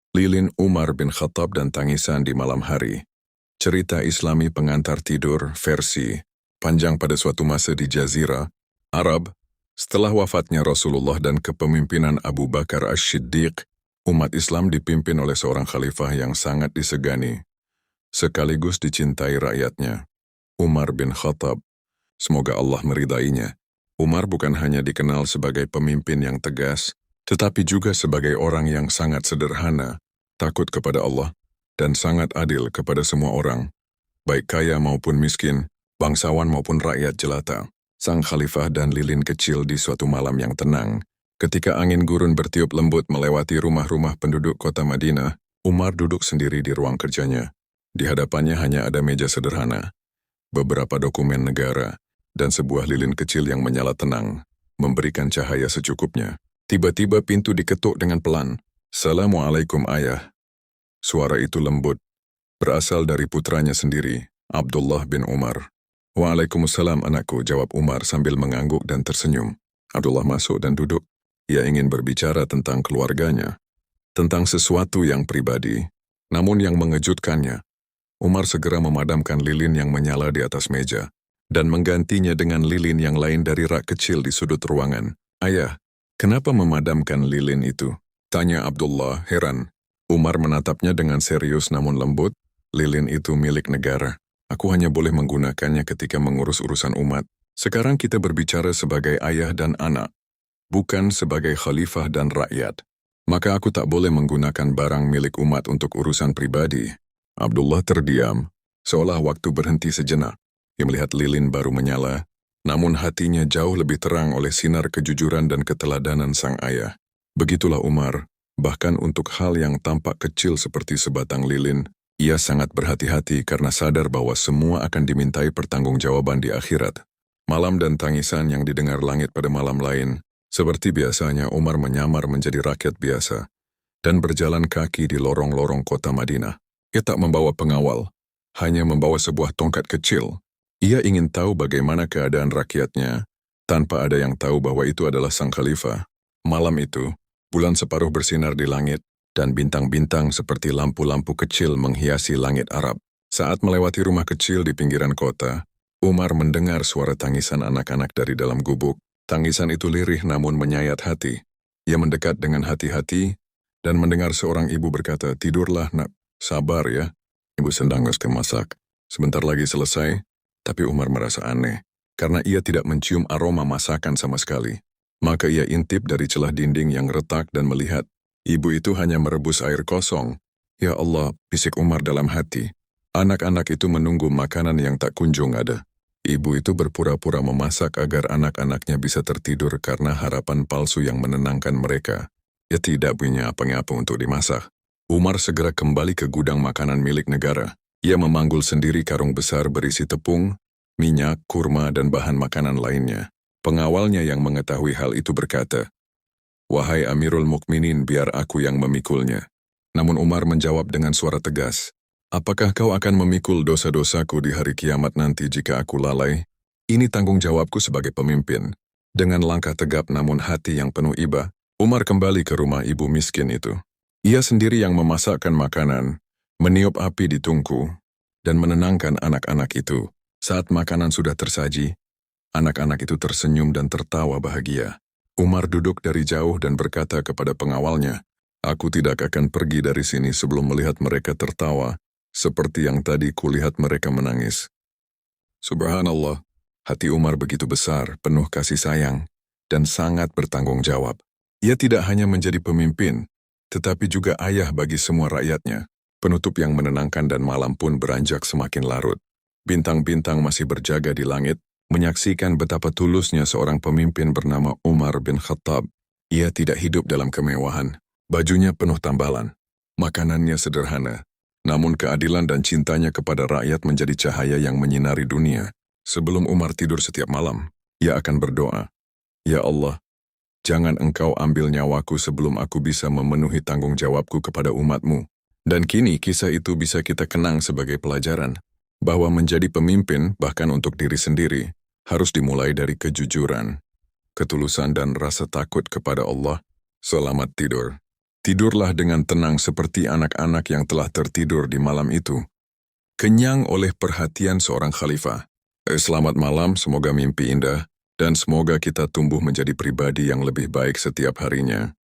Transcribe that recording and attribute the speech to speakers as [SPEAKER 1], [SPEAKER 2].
[SPEAKER 1] Lilin Umar bin Khattab dan tangisan di malam hari. Cerita Islami pengantar tidur versi panjang pada suatu masa di Jazirah, Arab. Setelah wafatnya Rasulullah dan kepemimpinan Abu Bakar As-Siddiq, umat Islam dipimpin oleh seorang khalifah yang sangat disegani, sekaligus dicintai rakyatnya, Umar bin Khattab. Semoga Allah meridainya. Umar bukan hanya dikenal sebagai pemimpin yang tegas, tetapi juga sebagai orang yang sangat sederhana, takut kepada Allah, dan sangat adil kepada semua orang, baik kaya maupun miskin, bangsawan maupun rakyat jelata. Sang khalifah dan lilin kecil di suatu malam yang tenang. Ketika angin gurun bertiup lembut melewati rumah-rumah penduduk kota Madinah, Umar duduk sendiri di ruang kerjanya. Di hadapannya hanya ada meja sederhana, beberapa dokumen negara, dan sebuah lilin kecil yang menyala tenang, memberikan cahaya secukupnya. Tiba-tiba pintu diketuk dengan pelan. "Assalamualaikum ayah." Suara itu lembut, berasal dari putranya sendiri, Abdullah bin Umar. "Waalaikumsalam anakku," jawab Umar sambil mengangguk dan tersenyum. Abdullah masuk dan duduk. Ia ingin berbicara tentang keluarganya, tentang sesuatu yang pribadi. Namun yang mengejutkannya, Umar segera memadamkan lilin yang menyala di atas meja, dan menggantinya dengan lilin yang lain dari rak kecil di sudut ruangan. "Ayah, kenapa memadamkan lilin itu?" tanya Abdullah heran. Umar menatapnya dengan serius namun lembut. "Lilin itu milik negara. Aku hanya boleh menggunakannya ketika mengurus urusan umat. Sekarang kita berbicara sebagai ayah dan anak, bukan sebagai khalifah dan rakyat. Maka aku tak boleh menggunakan barang milik umat untuk urusan pribadi." Abdullah terdiam, seolah waktu berhenti sejenak. Ia melihat lilin baru menyala, namun hatinya jauh lebih terang oleh sinar kejujuran dan keteladanan sang ayah. Begitulah Umar, bahkan untuk hal yang tampak kecil seperti sebatang lilin, ia sangat berhati-hati karena sadar bahwa semua akan dimintai pertanggungjawaban di akhirat. Malam dan tangisan yang didengar langit pada malam lain, seperti biasanya Umar menyamar menjadi rakyat biasa, dan berjalan kaki di lorong-lorong kota Madinah. Ia tak membawa pengawal, hanya membawa sebuah tongkat kecil. Ia ingin tahu bagaimana keadaan rakyatnya, tanpa ada yang tahu bahwa itu adalah sang khalifah. Malam itu, bulan separuh bersinar di langit, dan bintang-bintang seperti lampu-lampu kecil menghiasi langit Arab. Saat melewati rumah kecil di pinggiran kota, Umar mendengar suara tangisan anak-anak dari dalam gubuk. Tangisan itu lirih namun menyayat hati. Ia mendekat dengan hati-hati, dan mendengar seorang ibu berkata, "Tidurlah nak, sabar ya." Ibu sedang masak. Sebentar lagi selesai. Tapi Umar merasa aneh, karena ia tidak mencium aroma masakan sama sekali. Maka ia intip dari celah dinding yang retak dan melihat, ibu itu hanya merebus air kosong. "Ya Allah," bisik Umar dalam hati. Anak-anak itu menunggu makanan yang tak kunjung ada. Ibu itu berpura-pura memasak agar anak-anaknya bisa tertidur karena harapan palsu yang menenangkan mereka. Ia tidak punya apa-apa untuk dimasak. Umar segera kembali ke gudang makanan milik negara. Ia memanggul sendiri karung besar berisi tepung, minyak, kurma, dan bahan makanan lainnya. Pengawalnya yang mengetahui hal itu berkata, "Wahai Amirul Mukminin, biar aku yang memikulnya." Namun Umar menjawab dengan suara tegas, "Apakah kau akan memikul dosa-dosaku di hari kiamat nanti jika aku lalai? Ini tanggung jawabku sebagai pemimpin." Dengan langkah tegap namun hati yang penuh iba, Umar kembali ke rumah ibu miskin itu. Ia sendiri yang memasakkan makanan, meniup api di tungku, dan menenangkan anak-anak itu. Saat makanan sudah tersaji, anak-anak itu tersenyum dan tertawa bahagia. Umar duduk dari jauh dan berkata kepada pengawalnya, "Aku tidak akan pergi dari sini sebelum melihat mereka tertawa, seperti yang tadi kulihat mereka menangis." Subhanallah, hati Umar begitu besar, penuh kasih sayang, dan sangat bertanggung jawab. Ia tidak hanya menjadi pemimpin, tetapi juga ayah bagi semua rakyatnya. Penutup yang menenangkan dan malam pun beranjak semakin larut. Bintang-bintang masih berjaga di langit, menyaksikan betapa tulusnya seorang pemimpin bernama Umar bin Khattab. Ia tidak hidup dalam kemewahan. Bajunya penuh tambalan. Makanannya sederhana. Namun keadilan dan cintanya kepada rakyat menjadi cahaya yang menyinari dunia. Sebelum Umar tidur setiap malam, ia akan berdoa, "Ya Allah, jangan engkau ambil nyawaku sebelum aku bisa memenuhi tanggung jawabku kepada umatmu." Dan kini kisah itu bisa kita kenang sebagai pelajaran, bahwa menjadi pemimpin bahkan untuk diri sendiri, harus dimulai dari kejujuran, ketulusan dan rasa takut kepada Allah. Selamat tidur. Tidurlah dengan tenang seperti anak-anak yang telah tertidur di malam itu, kenyang oleh perhatian seorang khalifah. Selamat malam, semoga mimpi indah, dan semoga kita tumbuh menjadi pribadi yang lebih baik setiap harinya.